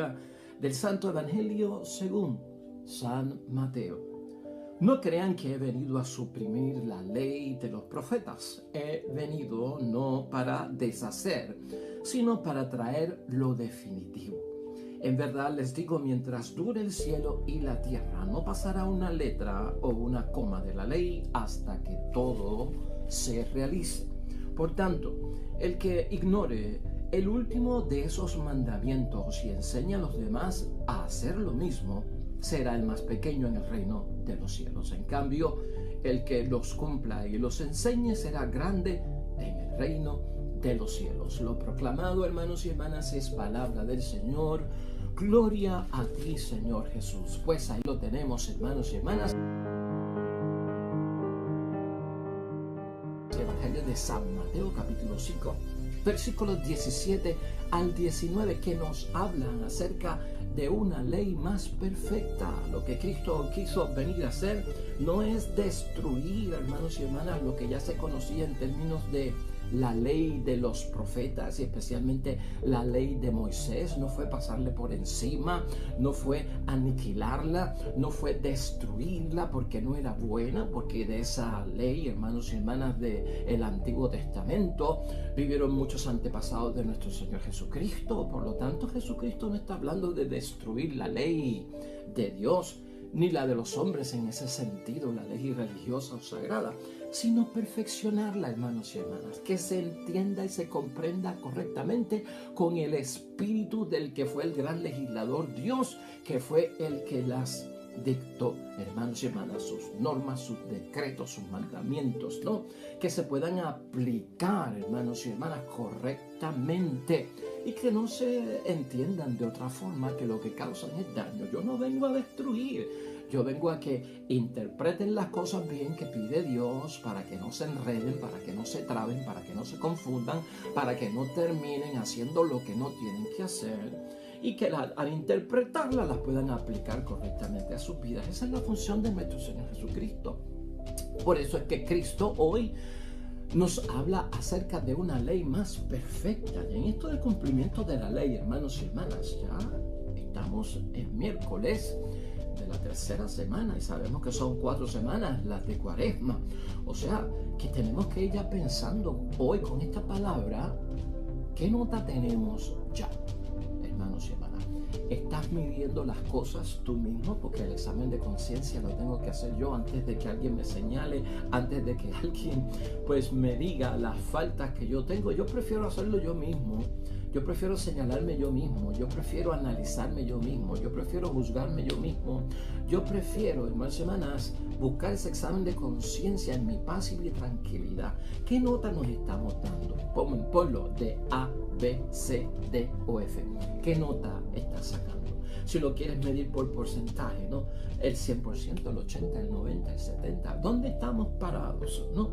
lectura del Santo Evangelio según San Mateo. No crean que he venido a suprimir la ley de los profetas. He venido no para deshacer, sino para traer lo definitivo. En verdad les digo, mientras dure el cielo y la tierra, no pasará una letra o una coma de la ley hasta que todo se realice. Por tanto, el que ignore el último de esos mandamientos y enseña a los demás a hacer lo mismo, será el más pequeño en el reino de los cielos. En cambio, el que los cumpla y los enseñe será grande en el reino de los cielos. Lo proclamado, hermanos y hermanas, es palabra del Señor. Gloria a ti, Señor Jesús. Pues ahí lo tenemos, hermanos y hermanas. Evangelio de San Mateo, capítulo 5, versículos 17 al 19, que nos hablan acerca de una ley más perfecta. Lo que Cristo quiso venir a hacer no es destruir, hermanos y hermanas, lo que ya se conocía en términos de la ley de los profetas y especialmente la ley de Moisés. No fue pasarle por encima, no fue aniquilarla, no fue destruirla porque no era buena, porque de esa ley, hermanos y hermanas, del Antiguo Testamento vivieron muchos antepasados de nuestro Señor Jesucristo. Por lo tanto, Jesucristo no está hablando de destruir la ley de Dios ni la de los hombres en ese sentido, la ley religiosa o sagrada, sino perfeccionarla, hermanos y hermanas, que se entienda y se comprenda correctamente con el espíritu del que fue el gran legislador Dios, que fue el que las dictó, hermanos y hermanas, sus normas, sus decretos, sus mandamientos, ¿no? Que se puedan aplicar, hermanos y hermanas, correctamente y que no se entiendan de otra forma, que lo que causan es daño. Yo no vengo a destruir, yo vengo a que interpreten las cosas bien que pide Dios, para que no se enreden, para que no se traben, para que no se confundan, para que no terminen haciendo lo que no tienen que hacer, y que al interpretarlas las puedan aplicar correctamente a sus vidas. Esa es la función de nuestro Señor Jesucristo. Por eso es que Cristo hoy nos habla acerca de una ley más perfecta. Y en esto del cumplimiento de la ley, hermanos y hermanas, ya estamos en miércoles de la tercera semana y sabemos que son 4 semanas las de Cuaresma. O sea, que tenemos que ir ya pensando hoy con esta palabra, ¿qué nota tenemos ya? Hermanos y hermanas, ¿estás midiendo las cosas tú mismo? Porque el examen de conciencia lo tengo que hacer yo antes de que alguien me señale, antes de que alguien pues me diga las faltas que yo tengo. Yo prefiero hacerlo yo mismo. Yo prefiero señalarme yo mismo, yo prefiero analizarme yo mismo, yo prefiero juzgarme yo mismo, yo prefiero, hermanos y hermanas, buscar ese examen de conciencia en mi paz y mi tranquilidad. ¿Qué nota nos estamos dando? Ponlo de A, B, C, D o F. ¿Qué nota estás sacando? Si lo quieres medir por porcentaje, ¿no? El 100%, el 80%, el 90%, el 70%. ¿Dónde estamos parados, no?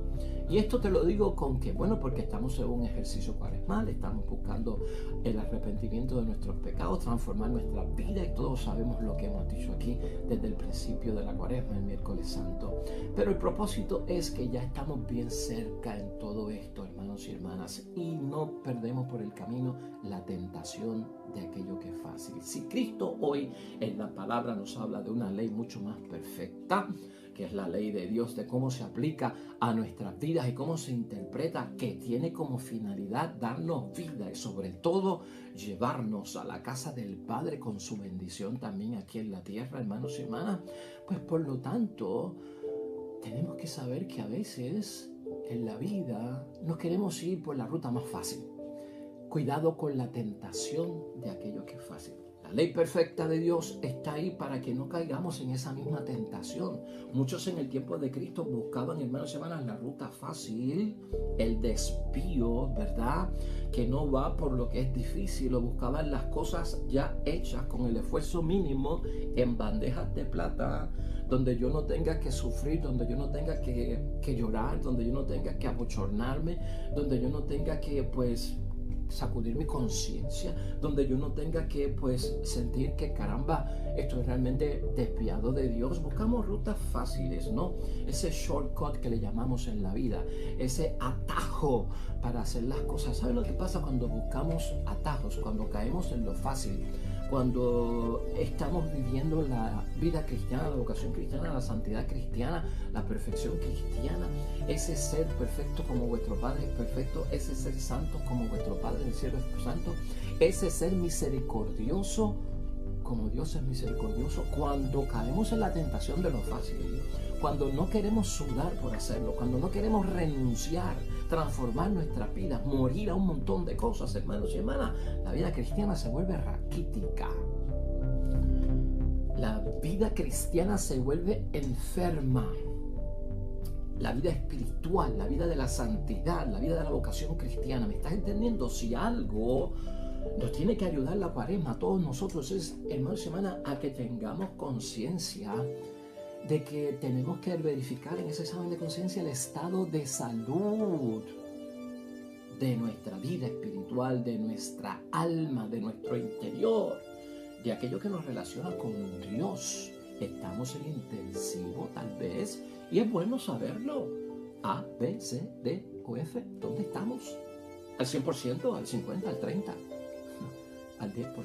Y esto te lo digo con que, bueno, porque estamos en un ejercicio cuaresmal, estamos buscando el arrepentimiento de nuestros pecados, transformar nuestra vida, y todos sabemos lo que hemos dicho aquí desde el principio de la Cuaresma, el miércoles santo. Pero el propósito es que ya estamos bien cerca en todo esto, hermanos y hermanas, y no perdemos por el camino la tentación de aquello que es fácil. Si Cristo hoy en la palabra nos habla de una ley mucho más perfecta, que es la ley de Dios, de cómo se aplica a nuestras vidas y cómo se interpreta, que tiene como finalidad darnos vida y sobre todo llevarnos a la casa del Padre con su bendición también aquí en la tierra, hermanos y hermanas, pues por lo tanto tenemos que saber que a veces en la vida nos queremos ir por la ruta más fácil. Cuidado con la tentación de aquello que es fácil. La ley perfecta de Dios está ahí para que no caigamos en esa misma tentación. Muchos en el tiempo de Cristo buscaban, hermanos y hermanas, la ruta fácil, el desvío, ¿verdad? Que no va por lo que es difícil, o buscaban las cosas ya hechas con el esfuerzo mínimo en bandejas de plata, donde yo no tenga que sufrir, donde yo no tenga que llorar, donde yo no tenga que abochornarme, donde yo no tenga que, pues, sacudir mi conciencia, donde yo no tenga que pues sentir que caramba, esto es realmente desviado de Dios. Buscamos rutas fáciles, ¿no? Ese shortcut que le llamamos en la vida, ese atajo para hacer las cosas. ¿Saben lo que pasa cuando buscamos atajos? Cuando caemos en lo fácil, cuando estamos viviendo la vida cristiana, la vocación cristiana, la santidad cristiana, la perfección cristiana, ese ser perfecto como vuestro Padre es perfecto, ese ser santo como vuestro Padre del cielo es santo, ese ser misericordioso como Dios es misericordioso. Cuando caemos en la tentación de lo fácil, cuando no queremos sudar por hacerlo, cuando no queremos renunciar, transformar nuestras vidas, morir a un montón de cosas, hermanos y hermanas, la vida cristiana se vuelve raquítica. La vida cristiana se vuelve enferma. La vida espiritual, la vida de la santidad, la vida de la vocación cristiana. ¿Me estás entendiendo? Si algo nos tiene que ayudar la Cuaresma a todos nosotros es, hermanos y hermanas, a que tengamos conciencia de que tenemos que verificar en ese examen de conciencia el estado de salud de nuestra vida espiritual, de nuestra alma, de nuestro interior, de aquello que nos relaciona con Dios. Estamos en intensivo tal vez, y es bueno saberlo. A, B, C, D o F, ¿dónde estamos? ¿Al 100%, al 50%, al 30%, al 10%?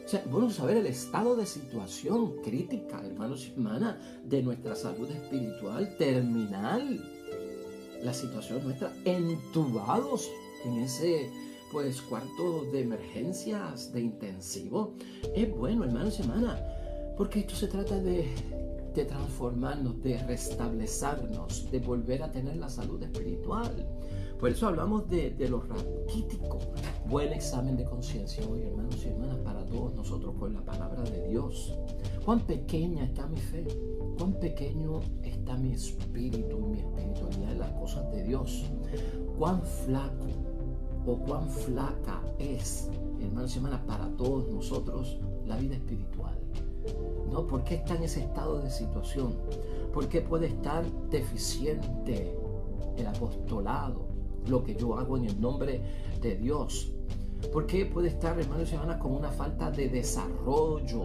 O sea, bueno, saber el estado de situación crítica, hermanos y hermanas, de nuestra salud espiritual terminal. La situación nuestra, entubados en ese cuarto de emergencias, de intensivo. Es bueno, hermanos y hermanas, porque esto se trata de transformarnos, de restablecernos, de volver a tener la salud espiritual. Por eso hablamos de lo raquítico. Buen examen de conciencia hoy, hermanos y hermanas, para todos nosotros con la palabra de Dios. ¿Cuán pequeña está mi fe? ¿Cuán pequeño está mi espíritu y mi espiritualidad en las cosas de Dios? ¿Cuán flaco o cuán flaca es, hermanos y hermanas, para todos nosotros la vida espiritual? ¿No? ¿Por qué está en ese estado de situación? ¿Por qué puede estar deficiente el apostolado, lo que yo hago en el nombre de Dios? ¿Por qué puede estar, hermanos y hermanas, con una falta de desarrollo,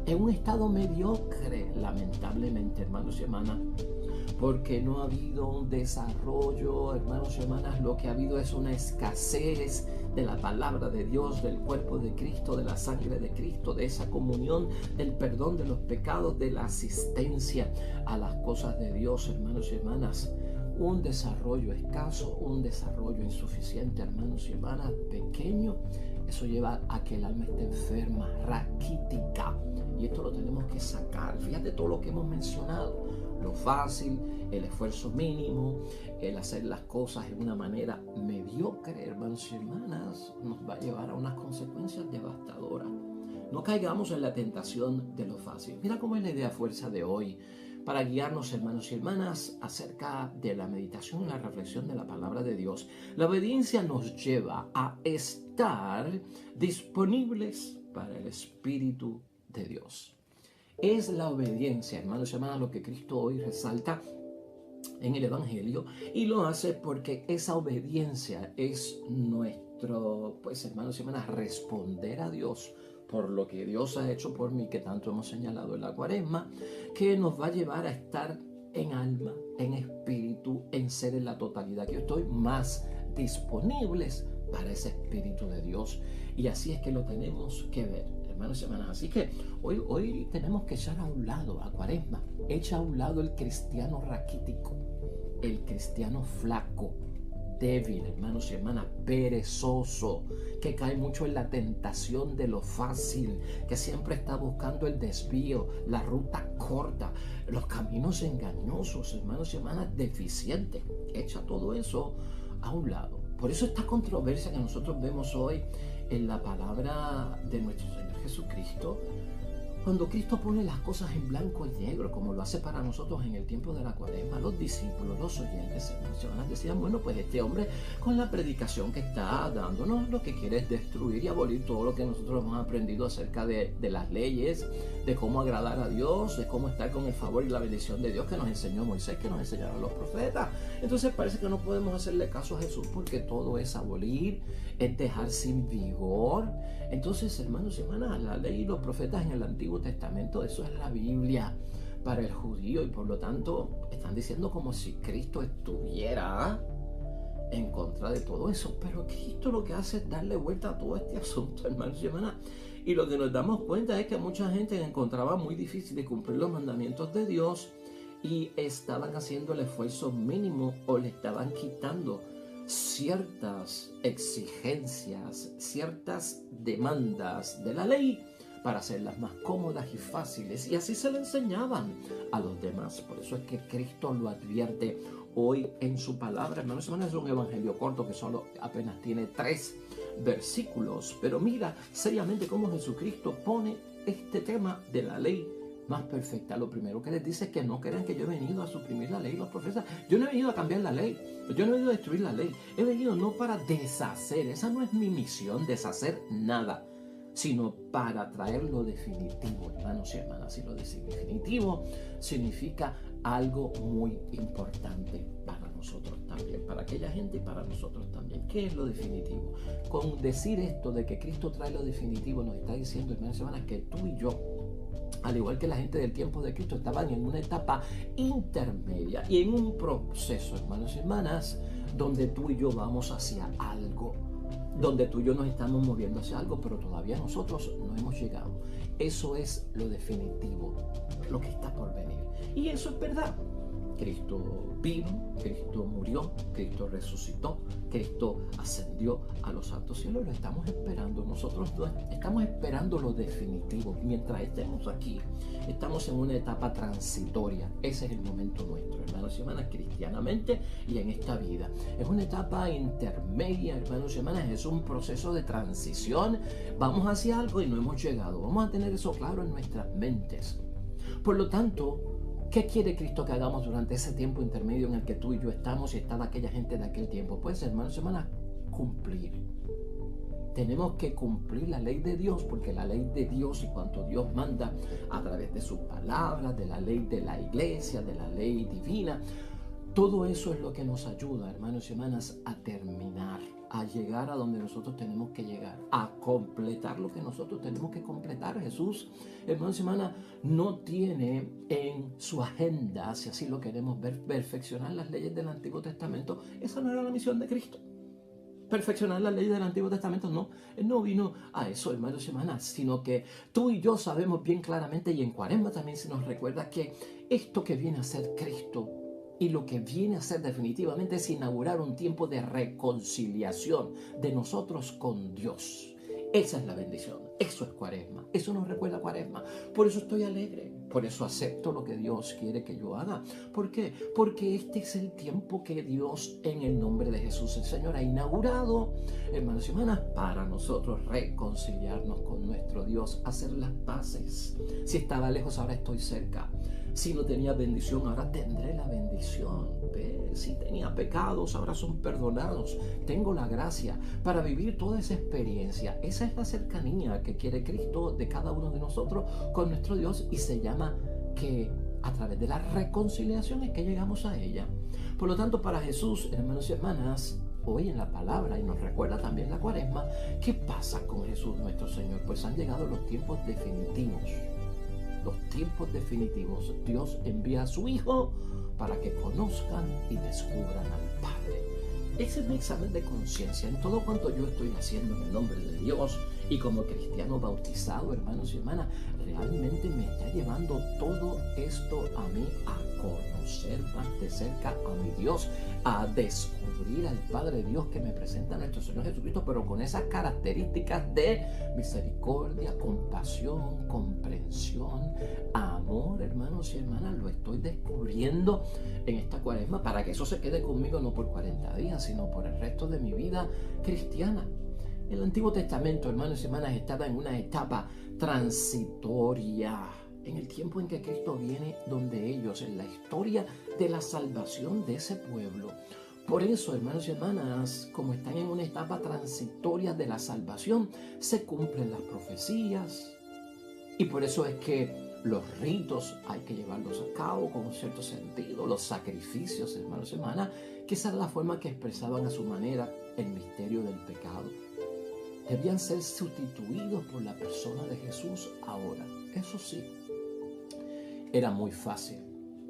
en un estado mediocre, lamentablemente, hermanos y hermanas? Porque no ha habido un desarrollo, hermanos y hermanas, lo que ha habido es una escasez de la palabra de Dios, del cuerpo de Cristo, de la sangre de Cristo, de esa comunión, del perdón de los pecados, de la asistencia a las cosas de Dios, hermanos y hermanas. Un desarrollo escaso, un desarrollo insuficiente, hermanos y hermanas, pequeño, eso lleva a que el alma esté enferma, raquítica. Y esto lo tenemos que sacar. Fíjate todo lo que hemos mencionado. Lo fácil, el esfuerzo mínimo, el hacer las cosas de una manera mediocre, hermanos y hermanas, nos va a llevar a unas consecuencias devastadoras. No caigamos en la tentación de lo fácil. Mira cómo es la idea fuerza de hoy para guiarnos, hermanos y hermanas, acerca de la meditación y la reflexión de la palabra de Dios. La obediencia nos lleva a estar disponibles para el Espíritu de Dios. Es la obediencia, hermanos y hermanas, lo que Cristo hoy resalta en el Evangelio, y lo hace porque esa obediencia es nuestro, hermanos y hermanas, responder a Dios por lo que Dios ha hecho por mí, que tanto hemos señalado en la Cuaresma, que nos va a llevar a estar en alma, en espíritu, en ser en la totalidad, que yo estoy más disponibles para ese Espíritu de Dios. Y así es que lo tenemos que ver, hermanos y hermanas. Así que hoy tenemos que echar a un lado a Cuaresma, echa a un lado el cristiano raquítico, el cristiano flaco, débil, hermanos y hermanas, perezoso, que cae mucho en la tentación de lo fácil, que siempre está buscando el desvío, la ruta corta, los caminos engañosos, hermanos y hermanas, deficientes. Echa todo eso a un lado. Por eso esta controversia que nosotros vemos hoy en la palabra de nuestro Señor Jesucristo, cuando Cristo pone las cosas en blanco y negro, como lo hace para nosotros en el tiempo de la Cuaresma, los discípulos, los oyentes, hermanos, decían, bueno, pues este hombre con la predicación que está dándonos, lo que quiere es destruir y abolir todo lo que nosotros hemos aprendido acerca de las leyes, de cómo agradar a Dios, de cómo estar con el favor y la bendición de Dios que nos enseñó Moisés, que nos enseñaron los profetas. Entonces parece que no podemos hacerle caso a Jesús porque todo es abolir, es dejar sin vigor. Entonces, hermanos y hermanas, la ley y los profetas en el Antiguo Testamento, eso es la Biblia para el judío, y por lo tanto están diciendo como si Cristo estuviera en contra de todo eso. Pero Cristo lo que hace es darle vuelta a todo este asunto, hermanos y hermanas, Y lo que nos damos cuenta es que mucha gente encontraba muy difícil de cumplir los mandamientos de Dios y estaban haciendo el esfuerzo mínimo o le estaban quitando ciertas exigencias, ciertas demandas de la ley para hacerlas más cómodas y fáciles. Y así se lo enseñaban a los demás. Por eso es que Cristo lo advierte hoy en su palabra. Hermanos, es un evangelio corto que solo apenas tiene 3 versículos. Pero mira seriamente cómo Jesucristo pone este tema de la ley más perfecta. Lo primero que les dice es que no crean que yo he venido a suprimir la ley y los profetas. Yo no he venido a cambiar la ley. Yo no he venido a destruir la ley. He venido no para deshacer. Esa no es mi misión, deshacer nada, sino para traer lo definitivo, hermanos y hermanas. Y lo definitivo significa algo muy importante para nosotros también, para aquella gente y para nosotros también. ¿Qué es lo definitivo? Con decir esto de que Cristo trae lo definitivo, nos está diciendo, hermanos y hermanas, que tú y yo, al igual que la gente del tiempo de Cristo, estaban en una etapa intermedia y en un proceso, hermanos y hermanas, donde tú y yo vamos hacia algo, donde tú y yo nos estamos moviendo hacia algo, pero todavía nosotros no hemos llegado. Eso es lo definitivo, lo que está por venir. Y eso es verdad. Cristo vino, Cristo murió, Cristo resucitó, Cristo ascendió a los altos cielos. Lo estamos esperando. Nosotros estamos esperando lo definitivo. Mientras estemos aquí, estamos en una etapa transitoria. Ese es el momento nuestro, hermanos y hermanas, cristianamente y en esta vida. Es una etapa intermedia, hermanos y hermanas. Es un proceso de transición. Vamos hacia algo y no hemos llegado. Vamos a tener eso claro en nuestras mentes. Por lo tanto, ¿qué quiere Cristo que hagamos durante ese tiempo intermedio en el que tú y yo estamos y estaba aquella gente de aquel tiempo? Pues, hermanos y hermanas, cumplir. Tenemos que cumplir la ley de Dios, porque la ley de Dios y cuanto Dios manda a través de sus palabras, de la ley de la iglesia, de la ley divina, todo eso es lo que nos ayuda, hermanos y hermanas, a terminar, a llegar a donde nosotros tenemos que llegar, a completar lo que nosotros tenemos que completar. Jesús, hermanos y hermanas, no tiene en su agenda, si así lo queremos ver, perfeccionar las leyes del Antiguo Testamento. Esa no era la misión de Cristo. Perfeccionar las leyes del Antiguo Testamento, no. Él no vino a eso, hermanos y hermanas, sino que tú y yo sabemos bien claramente, y en Cuaresma también se nos recuerda que esto que viene a ser Cristo y lo que viene a ser definitivamente es inaugurar un tiempo de reconciliación de nosotros con Dios. Esa es la bendición, eso es Cuaresma, eso nos recuerda a Cuaresma. Por eso estoy alegre, por eso acepto lo que Dios quiere que yo haga. ¿Por qué? Porque este es el tiempo que Dios, en el nombre de Jesús el Señor, ha inaugurado, hermanos y hermanas, para nosotros reconciliarnos con nuestro Dios, hacer las paces. Si estaba lejos, ahora estoy cerca. Si no tenía bendición, ahora tendré la bendición. Si tenía pecados, ahora son perdonados. Tengo la gracia para vivir toda esa experiencia. Esa es la cercanía que quiere Cristo de cada uno de nosotros con nuestro Dios, y se llama que a través de la reconciliación es que llegamos a ella. Por lo tanto, para Jesús, hermanos y hermanas, hoy en la palabra, y nos recuerda también la Cuaresma, ¿qué pasa con Jesús nuestro Señor? Pues han llegado los tiempos definitivos. Los tiempos definitivos. Dios envía a su Hijo para que conozcan y descubran al Padre. Ese es mi examen de conciencia en todo cuanto yo estoy haciendo en el nombre de Dios, y como cristiano bautizado, hermanos y hermanas, realmente me está llevando todo esto a mí a conocer más de cerca a mi Dios, a descubrir al Padre Dios que me presenta nuestro Señor Jesucristo, pero con esas características de misericordia, compasión, comprensión, amor, hermanos y hermanas. Lo estoy descubriendo en esta Cuaresma para que eso se quede conmigo no por 40 días, sino por el resto de mi vida cristiana. El Antiguo Testamento, hermanos y hermanas, estaba en una etapa transitoria, en el tiempo en que Cristo viene donde ellos, en la historia de la salvación de ese pueblo. Por eso, hermanos y hermanas, como están en una etapa transitoria de la salvación, se cumplen las profecías, y por eso es que los ritos hay que llevarlos a cabo con un cierto sentido, los sacrificios, hermanos y hermanas, que esa era la forma que expresaban a su manera el misterio del pecado. Debían ser sustituidos por la persona de Jesús ahora. Eso sí, era muy fácil.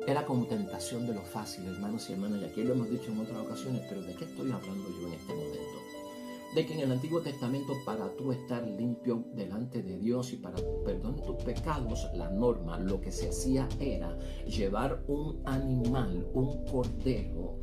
Era como tentación de lo fácil, hermanos y hermanas. Y aquí lo hemos dicho en otras ocasiones, pero ¿de qué estoy hablando yo en este momento? de que en el Antiguo Testamento, para tú estar limpio delante de Dios y para perdón de tus pecados, la norma, lo que se hacía era llevar un animal, un cordero,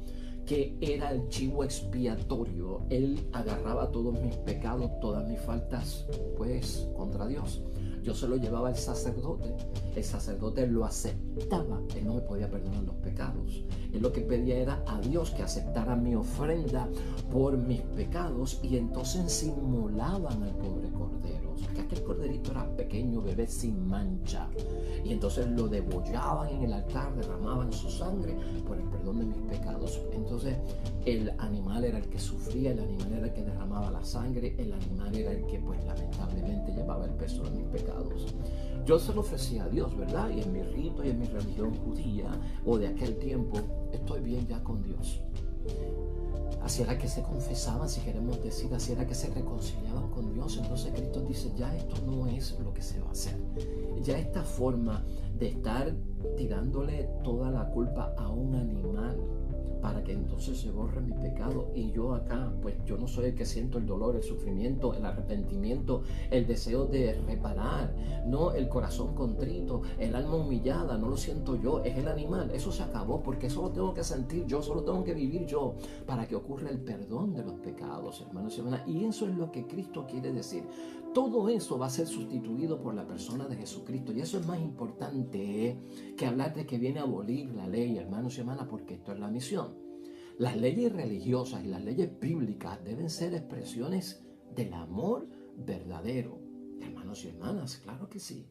que era el chivo expiatorio. Él agarraba todos mis pecados, todas mis faltas, pues, contra Dios. Yo se lo llevaba al sacerdote. El sacerdote lo aceptaba. Él no me podía perdonar los pecados. Él lo que pedía era a Dios que aceptara mi ofrenda por mis pecados, y entonces inmolaban al pobre cordero. O sea, que aquel corderito era pequeño, bebé sin mancha. Y entonces lo degollaban en el altar, derramaban su sangre por el perdón de mis pecados. Entonces el animal era el que sufría, el animal era el que derramaba la sangre, el animal era el que, pues, lamentablemente llevaba el peso de mis pecados. Yo se lo ofrecía a Dios, ¿verdad? Y en mi rito y en mi religión judía o de aquel tiempo, estoy bien ya con Dios. Así era que se confesaban, si queremos decir, así era que se reconciliaban con Dios. Entonces Cristo dice, ya esto no es lo que se va a hacer. Ya esta forma de estar tirándole toda la culpa a un animal para que entonces se borre mi pecado, y yo acá, pues yo no soy el que siento el dolor, el sufrimiento, el arrepentimiento, el deseo de reparar, no el corazón contrito, el alma humillada, no lo siento yo, es el animal. Eso se acabó, porque eso lo tengo que sentir yo, solo tengo que vivir yo para que ocurra el perdón de los pecados, hermanos y hermanas. Y eso es lo que Cristo quiere decir. Todo eso va a ser sustituido por la persona de Jesucristo, y eso es más importante que hablar de que viene a abolir la ley, hermanos y hermanas, porque esto es la misión. Las leyes religiosas y las leyes bíblicas deben ser expresiones del amor verdadero. Hermanos y hermanas, claro que sí.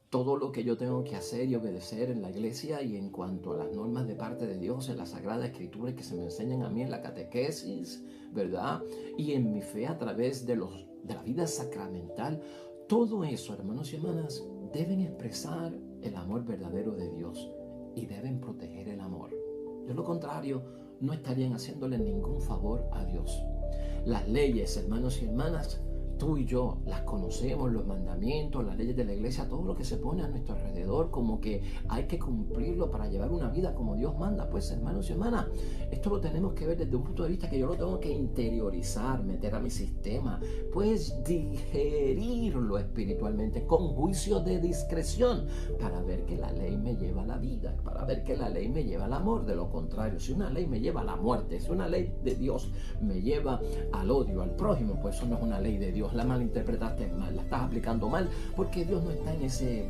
Todo lo que yo tengo que hacer y obedecer en la iglesia y en cuanto a las normas de parte de Dios, en la Sagrada Escritura que se me enseñan a mí en la catequesis, ¿verdad? Y en mi fe a través de la vida sacramental, todo eso, hermanos y hermanas, deben expresar el amor verdadero de Dios y deben proteger el amor. De lo contrario, no estarían haciéndole ningún favor a Dios. Las leyes, hermanos y hermanas, tú y yo las conocemos, los mandamientos, las leyes de la iglesia, todo lo que se pone a nuestro alrededor, como que hay que cumplirlo para llevar una vida como Dios manda. Pues, hermanos y hermanas, esto lo tenemos que ver desde un punto de vista que yo lo tengo que interiorizar, meter a mi sistema, pues digerirlo espiritualmente con juicio de discreción, para ver que la ley me lleva a la vida, para ver que la ley me lleva al amor. De lo contrario, si una ley me lleva a la muerte, si una ley de Dios me lleva al odio al prójimo, pues eso no es una ley de Dios. La malinterpretaste mal, la estás aplicando mal, porque Dios no está en ese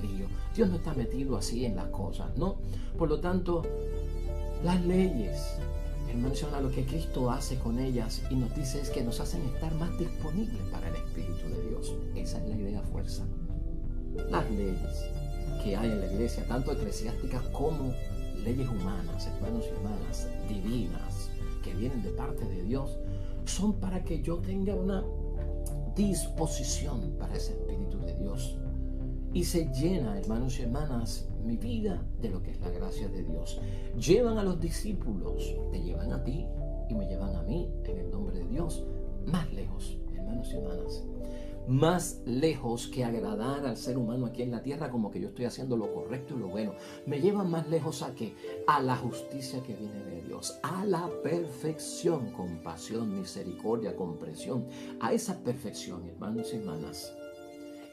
lío. Dios no está metido así en las cosas, ¿no? Por lo tanto, las leyes, hermanos, lo que Cristo hace con ellas y nos dice es que nos hacen estar más disponibles para el Espíritu de Dios. Esa es la idea fuerza. Las leyes que hay en la iglesia, tanto eclesiásticas como leyes humanas, hermanos y hermanas, divinas, que vienen de parte de Dios, son para que yo tenga una disposición para ese Espíritu de Dios, y se llena, hermanos y hermanas, mi vida de lo que es la gracia de Dios. Llevan a los discípulos, te llevan a ti y me llevan a mí, en el nombre de Dios, más lejos, hermanos y hermanas, más lejos que agradar al ser humano aquí en la tierra, como que yo estoy haciendo lo correcto y lo bueno. Me llevan más lejos a ¿qué? A la justicia que viene de Dios, a la perfección, compasión, misericordia, comprensión, a esa perfección, hermanos y hermanas.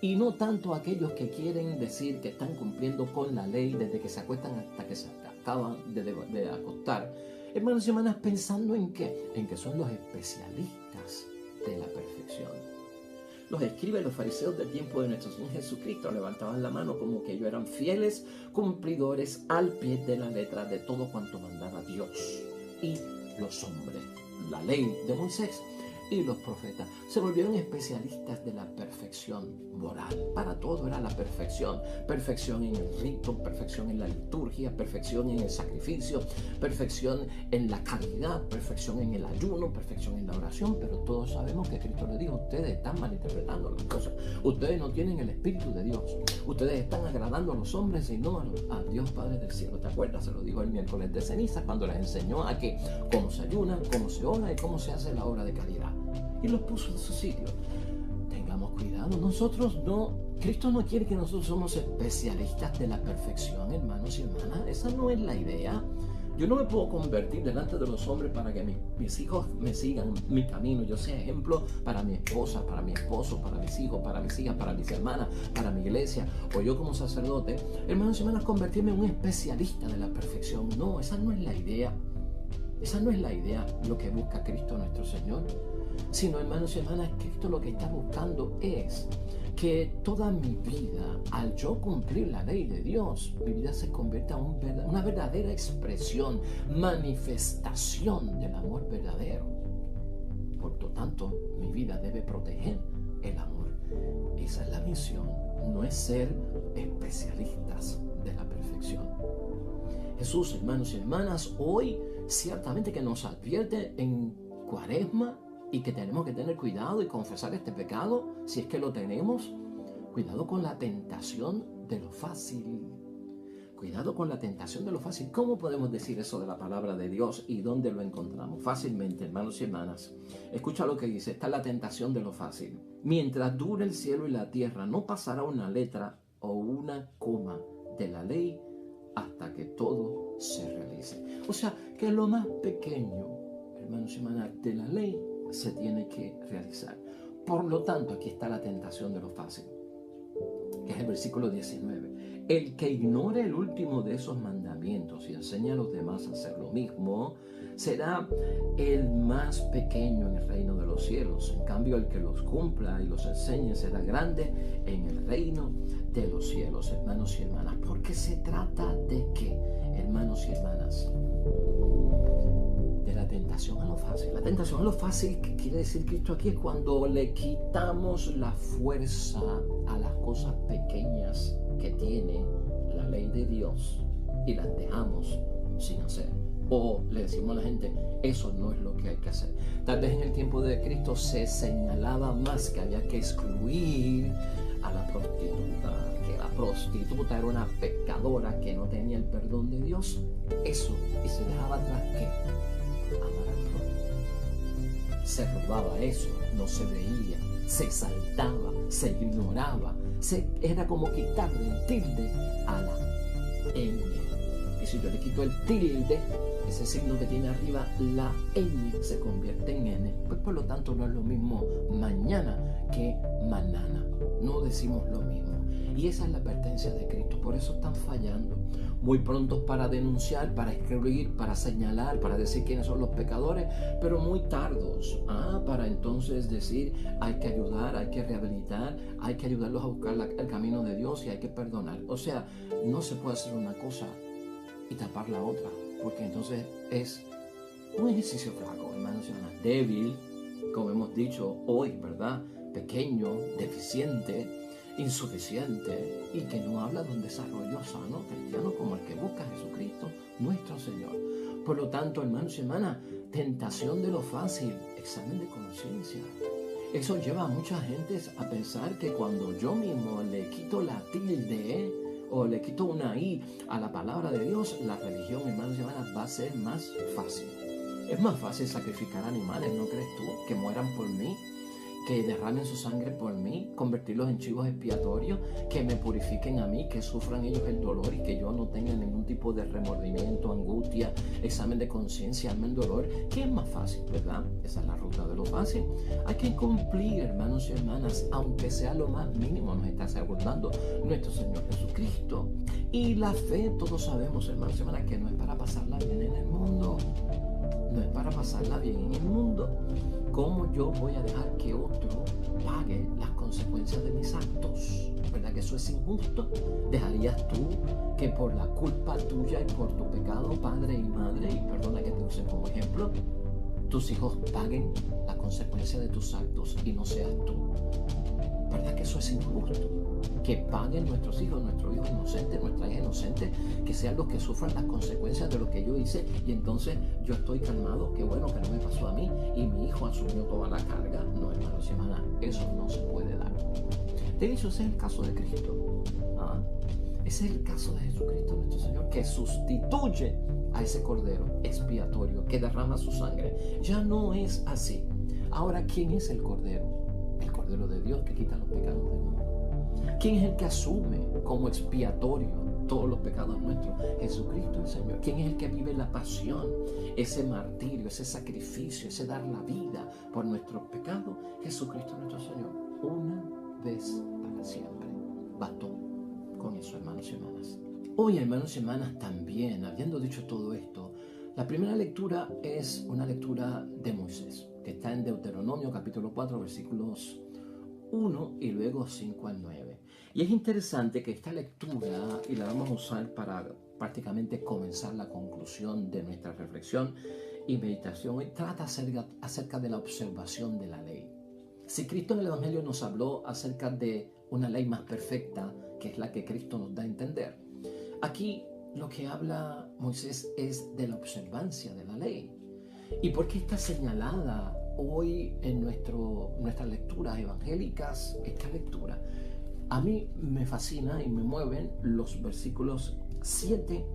Y no tanto a aquellos que quieren decir que están cumpliendo con la ley desde que se acuestan hasta que se acaban de acostar. Hermanos y hermanas, pensando en ¿qué? En que son los especialistas de la perfección. Los escribas y los fariseos del tiempo de nuestro Señor Jesucristo levantaban la mano como que ellos eran fieles cumplidores al pie de la letra de todo cuanto mandaba Dios y los hombres, la ley de Moisés y los profetas. Se volvieron especialistas de la perfección moral. Para todo era la perfección. Perfección en el rito, perfección en la liturgia, perfección en el sacrificio, perfección en la caridad, perfección en el ayuno, perfección en la oración. Pero todos sabemos que Cristo le dijo, ustedes están malinterpretando las cosas. Ustedes no tienen el Espíritu de Dios. Ustedes están agradando a los hombres y no a Dios Padre del cielo. ¿Te acuerdas? Se lo dijo el miércoles de ceniza cuando les enseñó a que cómo se ayuna, cómo se ora y cómo se hace la obra de caridad. Y los puso en su sitio. Tengamos cuidado, nosotros no Cristo no quiere que nosotros somos especialistas de la perfección, hermanos y hermanas. Esa no es la idea. Yo no me puedo convertir delante de los hombres para que mis hijos me sigan mi camino. Yo sea ejemplo para mi esposa, para mi esposo, para mis hijos, para mis hijas, para mis hermanas, para mi iglesia, o yo como sacerdote. Hermanos y hermanas, convertirme en un especialista de la perfección. No, esa no es la idea. Esa no es la idea, lo que busca Cristo nuestro Señor. Sino, hermanos y hermanas, Cristo lo que está buscando es que toda mi vida, al yo cumplir la ley de Dios, mi vida se convierta en una verdadera expresión, manifestación del amor verdadero. Por lo tanto, mi vida debe proteger el amor. Esa es la misión, no es ser especialistas de la perfección. Jesús, hermanos y hermanas, hoy ciertamente que nos advierte en Cuaresma y que tenemos que tener cuidado y confesar este pecado, si es que lo tenemos. Cuidado con la tentación de lo fácil. Cuidado con la tentación de lo fácil. ¿Cómo podemos decir eso de la palabra de Dios y dónde lo encontramos? Fácilmente, hermanos y hermanas. Escucha lo que dice. Esta es la tentación de lo fácil. Mientras dure el cielo y la tierra, no pasará una letra o una coma de la ley hasta que todo se realice. O sea, que lo más pequeño, hermanos y hermanas, de la ley se tiene que realizar. Por lo tanto, aquí está la tentación de lo fácil, que es el versículo 19. El que ignore el último de esos mandamientos y enseña a los demás a hacer lo mismo, será el más pequeño en el reino de los cielos. En cambio, el que los cumpla y los enseñe será grande en el reino de los cielos, hermanos y hermanas. Porque se trata de qué, hermanos y hermanas, de la tentación a lo fácil. La tentación a lo fácil, que quiere decir Cristo aquí, es cuando le quitamos la fuerza a las cosas pequeñas que tiene la ley de Dios y las dejamos sin hacer. O le decimos a la gente, eso no es lo que hay que hacer. Tal vez en el tiempo de Cristo se señalaba más que había que excluir a la prostituta, que la prostituta era una pecadora que no tenía el perdón de Dios. Eso, y se dejaba atrás ¿qué? Amar al prójimo. Se robaba eso, no se veía, se saltaba, se ignoraba, era como quitarle el tilde a la ñ. Y si yo le quito el tilde, ese signo que tiene arriba la ñ se convierte en n. Pues por lo tanto no es lo mismo mañana que manana. No decimos lo mismo. Y esa es la advertencia de Cristo. Por eso están fallando. Muy prontos para denunciar, para excluir, para señalar, para decir quiénes son los pecadores, pero muy tardos para entonces decir hay que ayudar, hay que rehabilitar, hay que ayudarlos a buscar el camino de Dios y hay que perdonar. O sea, no se puede hacer una cosa y tapar la otra, porque entonces es un ejercicio flaco, hermanos y hermanas, débil, como hemos dicho hoy, ¿verdad? Pequeño, deficiente, insuficiente, y que no habla de un desarrollo sano cristiano como el que busca Jesucristo, nuestro Señor. Por lo tanto, hermanos y hermanas, tentación de lo fácil, examen de conciencia. Eso lleva a mucha gente a pensar que cuando yo mismo le quito la tilde o le quito una i a la palabra de Dios, la religión, hermanos y hermanas, va a ser más fácil. Es más fácil sacrificar animales, ¿no crees tú? Que mueran por mí, que derramen su sangre por mí, convertirlos en chivos expiatorios, que me purifiquen a mí, que sufran ellos el dolor y que yo no tenga ningún tipo de remordimiento, angustia, examen de conciencia, alma en dolor. ¿Qué es más fácil, verdad? Esa es la ruta de lo fácil. Hay que cumplir, hermanos y hermanas, aunque sea lo más mínimo, nos está asegurando nuestro Señor Jesucristo. Y la fe, todos sabemos, hermanos y hermanas, que no es para pasarla bien en el mundo. No es para pasarla bien en el mundo. ¿Cómo yo voy a dejar que otro pague las consecuencias de mis actos? ¿Verdad que eso es injusto? ¿Dejarías tú que por la culpa tuya y por tu pecado, padre y madre, y perdona que te use como ejemplo, tus hijos paguen la consecuencia de tus actos y no seas tú? ¿Verdad que eso es injusto? Que paguen nuestros hijos, nuestro hijo inocente, nuestra hija inocente, que sean los que sufran las consecuencias de lo que yo hice, y entonces yo estoy calmado, qué bueno que no me pasó a mí y mi hijo asumió toda la carga. No, hermanos y hermanas, eso no se puede dar. De hecho, ese es el caso de Cristo. Ese es el caso de Jesucristo nuestro Señor, que sustituye a ese cordero expiatorio que derrama su sangre. Ya no es así. Ahora, ¿quién es el cordero? El cordero de Dios que quita los pecados del mundo. ¿Quién es el que asume como expiatorio todos los pecados nuestros? Jesucristo el Señor. ¿Quién es el que vive la pasión, ese martirio, ese sacrificio, ese dar la vida por nuestros pecados? Jesucristo nuestro Señor. Una vez para siempre. Bastó con eso, hermanos y hermanas. Hoy, hermanos y hermanas, también, habiendo dicho todo esto, la primera lectura es una lectura de Moisés, que está en Deuteronomio capítulo 4, versículos 1 y luego 5 al 9. Y es interesante que esta lectura, y la vamos a usar para prácticamente comenzar la conclusión de nuestra reflexión y meditación, hoy trata acerca de la observación de la ley. Si Cristo en el Evangelio nos habló acerca de una ley más perfecta, que es la que Cristo nos da a entender, aquí lo que habla Moisés es de la observancia de la ley. ¿Y por qué está señalada hoy en nuestras lecturas evangélicas esta lectura? A mí me fascina y me mueven los versículos 7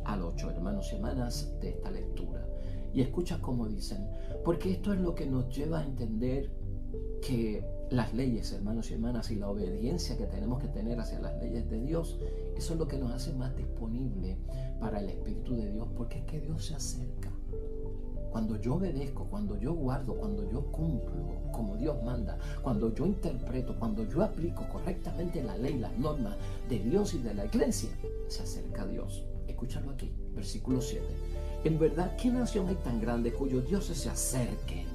al 8, hermanos y hermanas, de esta lectura. Y escucha cómo dicen, porque esto es lo que nos lleva a entender que las leyes, hermanos y hermanas, y la obediencia que tenemos que tener hacia las leyes de Dios, eso es lo que nos hace más disponible para el Espíritu de Dios, porque es que Dios se acerca. Cuando yo obedezco, cuando yo guardo, cuando yo cumplo como Dios manda, cuando yo interpreto, cuando yo aplico correctamente la ley, las normas de Dios y de la iglesia, se acerca a Dios. Escúchalo aquí, versículo 7. En verdad, ¿qué nación hay tan grande cuyos dioses se acerquen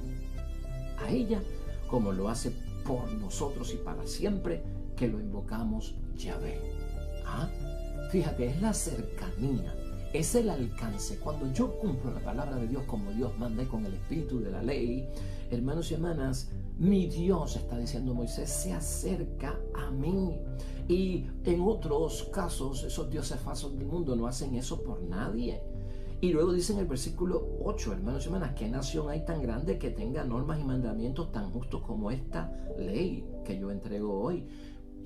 a ella como lo hace por nosotros y para siempre que lo invocamos Yahvé? Fíjate, es la cercanía, es el alcance. Cuando yo cumplo la palabra de Dios como Dios manda y con el espíritu de la ley, hermanos y hermanas, mi Dios, está diciendo Moisés, se acerca a mí. Y en otros casos, esos dioses falsos del mundo no hacen eso por nadie. Y luego dice en el versículo 8, hermanos y hermanas, ¿qué nación hay tan grande que tenga normas y mandamientos tan justos como esta ley que yo entrego hoy?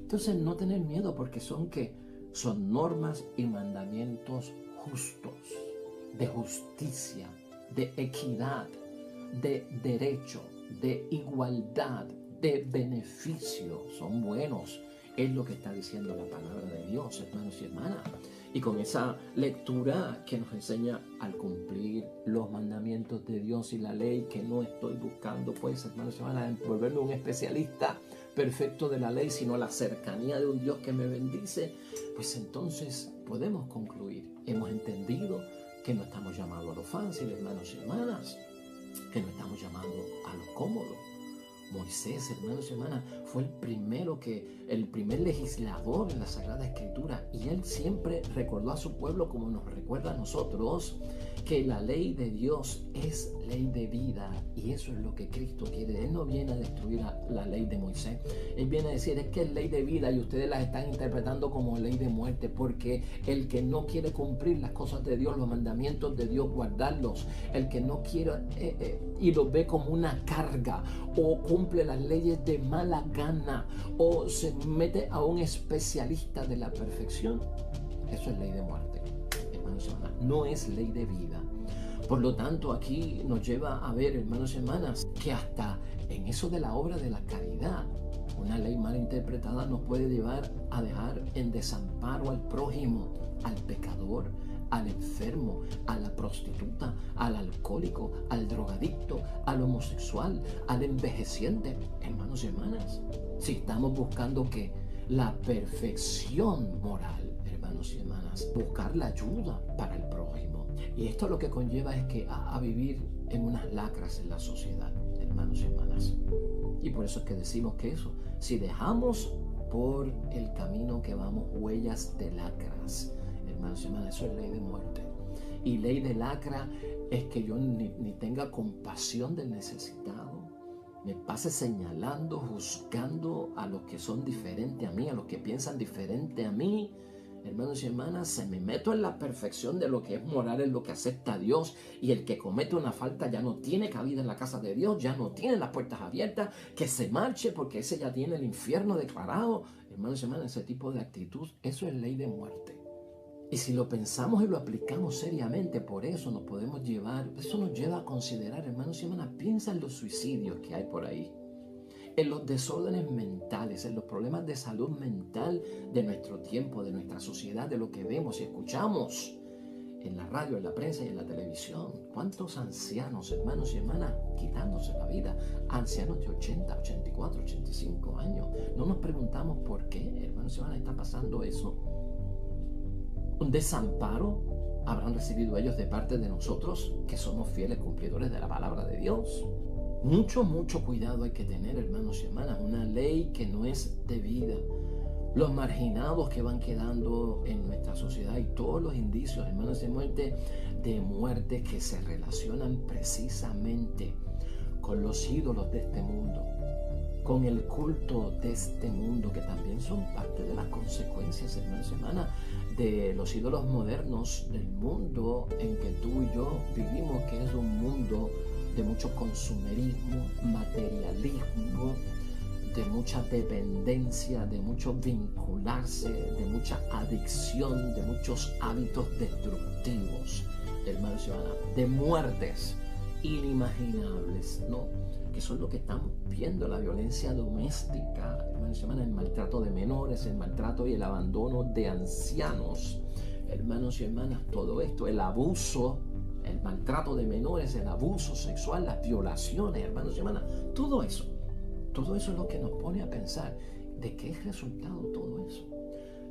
Entonces no tener miedo, porque son normas y mandamientos justos, de justicia, de equidad, de derecho, de igualdad, de beneficio. Son buenos. Es lo que está diciendo la palabra de Dios, hermanos y hermanas. Y con esa lectura que nos enseña al cumplir los mandamientos de Dios y la ley, que no estoy buscando, pues, hermanos y hermanas, volverme un especialista perfecto de la ley, sino la cercanía de un Dios que me bendice, pues entonces podemos concluir. Hemos entendido que no estamos llamados a lo fácil, hermanos y hermanas, que no estamos llamados a lo cómodo. Moisés, hermanos y hermanas, fue el primer legislador en la Sagrada Escritura, y él siempre recordó a su pueblo, como nos recuerda a nosotros, que la ley de Dios es ley de vida, y eso es lo que Cristo quiere. Él no viene a destruir la ley de Moisés, él viene a decir, es que es ley de vida y ustedes las están interpretando como ley de muerte, porque el que no quiere cumplir las cosas de Dios, los mandamientos de Dios, guardarlos, el que no quiere y los ve como una carga, o cumple las leyes de mala gana, o se mete a un especialista de la perfección, eso es ley de muerte, hermanos y hermanas, no es ley de vida. Por lo tanto, aquí nos lleva a ver, hermanos y hermanas, que hasta en eso de la obra de la caridad, una ley mal interpretada nos puede llevar a dejar en desamparo al prójimo, al pecador, al enfermo, a la prostituta, al alcohólico, al drogadicto, al homosexual, al envejeciente. Hermanos y hermanas, si estamos buscando la perfección moral, hermanos y hermanas, buscar la ayuda para el prójimo. Y esto lo que conlleva es a vivir en unas lacras en la sociedad, hermanos y hermanas. Y por eso es que decimos que si dejamos por el camino que vamos huellas de lacras, hermanos y hermanas, eso es ley de muerte. Y ley de lacra es que yo ni tenga compasión del necesitado, me pase señalando, juzgando a los que son diferentes a mí, a los que piensan diferente a mí. Hermanos y hermanas, se me meto en la perfección de lo que es moral, en lo que acepta a Dios, y el que comete una falta ya no tiene cabida en la casa de Dios, ya no tiene las puertas abiertas, que se marche porque ese ya tiene el infierno declarado. Hermanos y hermanas, ese tipo de actitud, eso es ley de muerte. Y si lo pensamos y lo aplicamos seriamente, por eso nos podemos llevar, eso nos lleva a considerar, hermanos y hermanas, piensa en los suicidios que hay por ahí. en los desórdenes mentales, en los problemas de salud mental de nuestro tiempo, de nuestra sociedad, de lo que vemos y escuchamos en la radio, en la prensa y en la televisión. ¿Cuántos ancianos, hermanos y hermanas, quitándose la vida? Ancianos de 80, 84, 85 años. No nos preguntamos por qué, hermanos y hermanas, está pasando eso. Un desamparo habrán recibido ellos de parte de nosotros, que somos fieles cumplidores de la palabra de Dios. Mucho cuidado hay que tener, hermanos y hermanas. Una ley que no es debida. Los marginados que van quedando en nuestra sociedad y todos los indicios, hermanos, de muerte que se relacionan precisamente con los ídolos de este mundo, con el culto de este mundo, que también son parte de las consecuencias, hermanos y hermanas, de los ídolos modernos del mundo en que tú y yo vivimos, que es un mundo de mucho consumerismo, materialismo, de mucha dependencia, de mucho vincularse, de mucha adicción, de muchos hábitos destructivos, hermanos y hermanas, de muertes inimaginables, ¿no? Que son lo que estamos viendo, la violencia doméstica, hermanos y hermanas, el maltrato de menores, el maltrato y el abandono de ancianos, hermanos y hermanas, todo esto, el abuso, el maltrato de menores, el abuso sexual, las violaciones, hermanos y hermanas, todo eso es lo que nos pone a pensar de qué es resultado todo eso.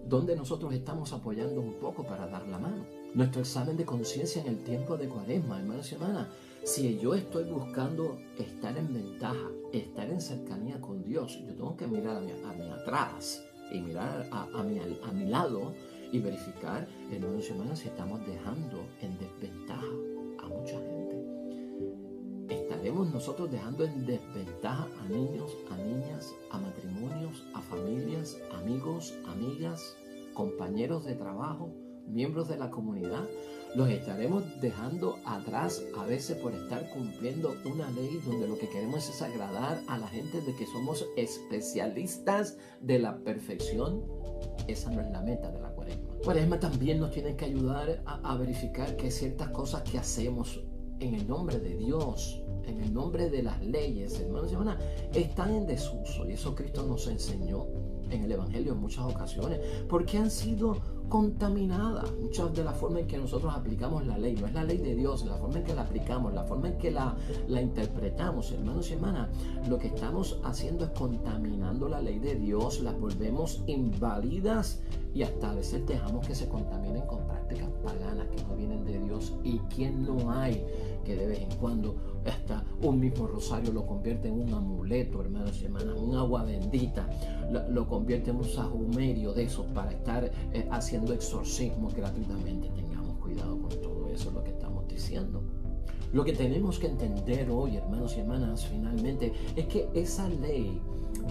¿Dónde nosotros estamos apoyando un poco para dar la mano? Nuestro examen de conciencia en el tiempo de Cuaresma, hermanos y hermanas. Si yo estoy buscando estar en ventaja, estar en cercanía con Dios, yo tengo que mirar a mi atrás y mirar a mi lado y verificar, hermanos y hermanas, si estamos dejando en desventaja a mucha gente. ¿Estaremos nosotros dejando en desventaja a niños, a niñas, a matrimonios, a familias, amigos, amigas, compañeros de trabajo, miembros de la comunidad? ¿Los estaremos dejando atrás a veces por estar cumpliendo una ley donde lo que queremos es agradar a la gente de que somos especialistas de la perfección? Esa no es la meta de la Cuaresma. Cuaresma también nos tiene que ayudar a verificar que ciertas cosas que hacemos en el nombre de Dios, en el nombre de las leyes, hermanos y hermanas, están en desuso. Y eso Cristo nos enseñó en el Evangelio en muchas ocasiones, porque han sido contaminadas. Muchas de la forma en que nosotros aplicamos la ley, no es la ley de Dios, la forma en que la aplicamos, la forma en que la interpretamos, hermanos y hermanas, lo que estamos haciendo es contaminando la ley de Dios, las volvemos inválidas y hasta a veces dejamos que se contaminen con prácticas paganas que no vienen de Dios. ¿Y quién no hay que de vez en cuando hasta un mismo rosario lo convierte en un amuleto, hermanos y hermanas, un agua bendita, lo convierte en un sahumerio de esos para estar haciendo exorcismos gratuitamente? Tengamos cuidado con todo eso, es lo que estamos diciendo. Lo que tenemos que entender hoy, hermanos y hermanas, finalmente, es que esa ley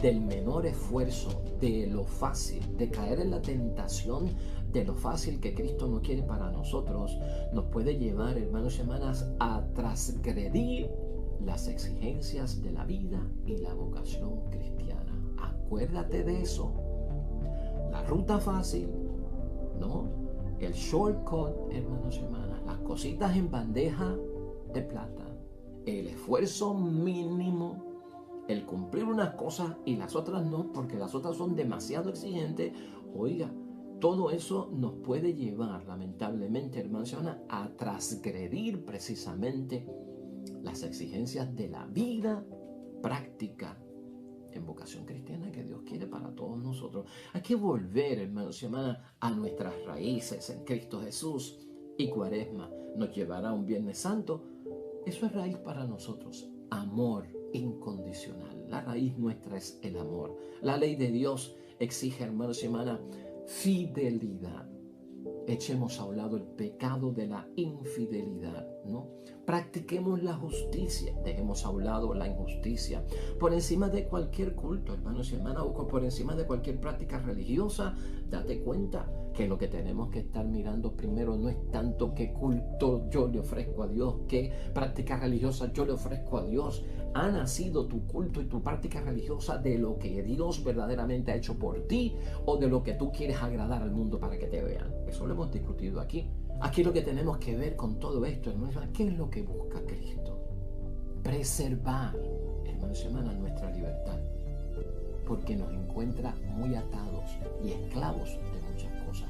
del menor esfuerzo, de lo fácil, de caer en la tentación de lo fácil que Cristo no quiere para nosotros, nos puede llevar, hermanos y hermanas, a transgredir las exigencias de la vida y la vocación cristiana. Acuérdate de eso. La ruta fácil, ¿no? El shortcut, hermanos y hermanas, las cositas en bandeja de plata, el esfuerzo mínimo, el cumplir unas cosas y las otras no, porque las otras son demasiado exigentes. Oiga, todo eso nos puede llevar, lamentablemente, hermanos y hermanas, a transgredir precisamente las exigencias de la vida práctica en vocación cristiana que Dios quiere para todos nosotros. Hay que volver, hermanos y hermanas, a nuestras raíces en Cristo Jesús, y Cuaresma nos llevará a un Viernes Santo. Eso es raíz para nosotros, amor incondicional. La raíz nuestra es el amor. La ley de Dios exige, hermanos y hermanas, fidelidad. Echemos a un lado el pecado de la infidelidad, ¿no? Practiquemos la justicia, dejemos a un lado la injusticia. Por encima de cualquier culto, hermanos y hermanas, o por encima de cualquier práctica religiosa, date cuenta que lo que tenemos que estar mirando primero no es tanto qué culto yo le ofrezco a Dios, qué práctica religiosa yo le ofrezco a Dios. ¿Ha nacido tu culto y tu práctica religiosa de lo que Dios verdaderamente ha hecho por ti o de lo que tú quieres agradar al mundo para que te vean? Eso lo hemos discutido aquí. Aquí lo que tenemos que ver con todo esto, hermanos, ¿qué es lo que busca Cristo? Preservar, hermanos y hermanas, nuestra libertad. porque nos encuentra muy atados y esclavos de muchas cosas.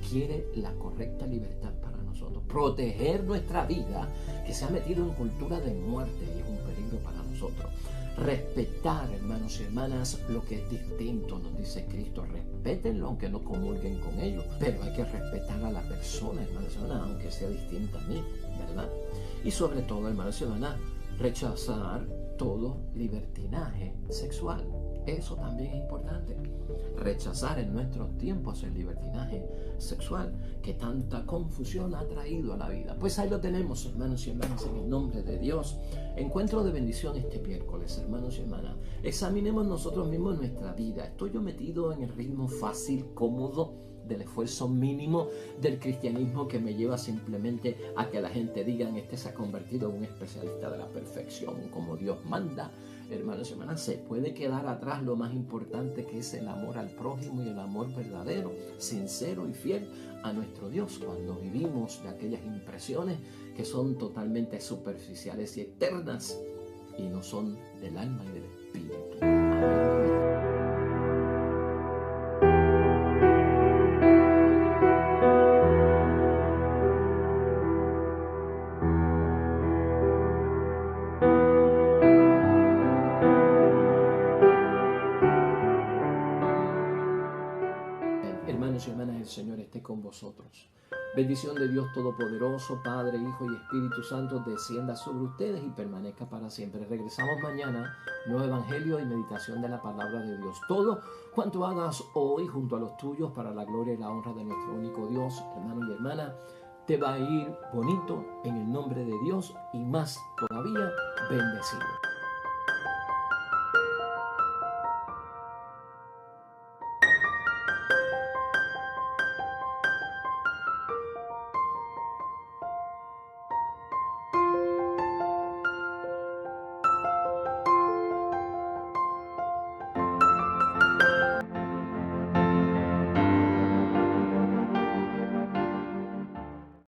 Quiere la correcta libertad para nosotros, proteger nuestra vida que se ha metido en cultura de muerte y es un peligro para nosotros. Respetar, hermanos y hermanas, lo que es distinto, nos dice Cristo. Respétenlo aunque no comulguen con ellos, pero hay que respetar a la persona, hermanos y hermanas, aunque sea distinta a mí, ¿verdad? Y sobre todo, hermanos y hermanas, rechazar todo libertinaje sexual. Eso también es importante. Rechazar en nuestros tiempos el libertinaje sexual que tanta confusión ha traído a la vida. Pues ahí lo tenemos, hermanos y hermanas, en el nombre de Dios. Encuentro de bendición este miércoles, hermanos y hermanas. Examinemos nosotros mismos nuestra vida. ¿Estoy yo metido en el ritmo fácil, cómodo, del esfuerzo mínimo del cristianismo que me lleva simplemente a que la gente diga: este se ha convertido en un especialista de la perfección como Dios manda? Hermanos y hermanas, se puede quedar atrás lo más importante, que es el amor al prójimo y el amor verdadero, sincero y fiel a nuestro Dios, cuando vivimos de aquellas impresiones que son totalmente superficiales y eternas y no son del alma y del espíritu. Amén. Hermanos y hermanas, el Señor esté con vosotros. Bendición de Dios Todopoderoso, Padre, Hijo y Espíritu Santo, descienda sobre ustedes y permanezca para siempre. Regresamos mañana, nuevo evangelio y meditación de la palabra de Dios. Todo cuanto hagas hoy junto a los tuyos para la gloria y la honra de nuestro único Dios, hermano y hermana, te va a ir bonito en el nombre de Dios y más todavía bendecido.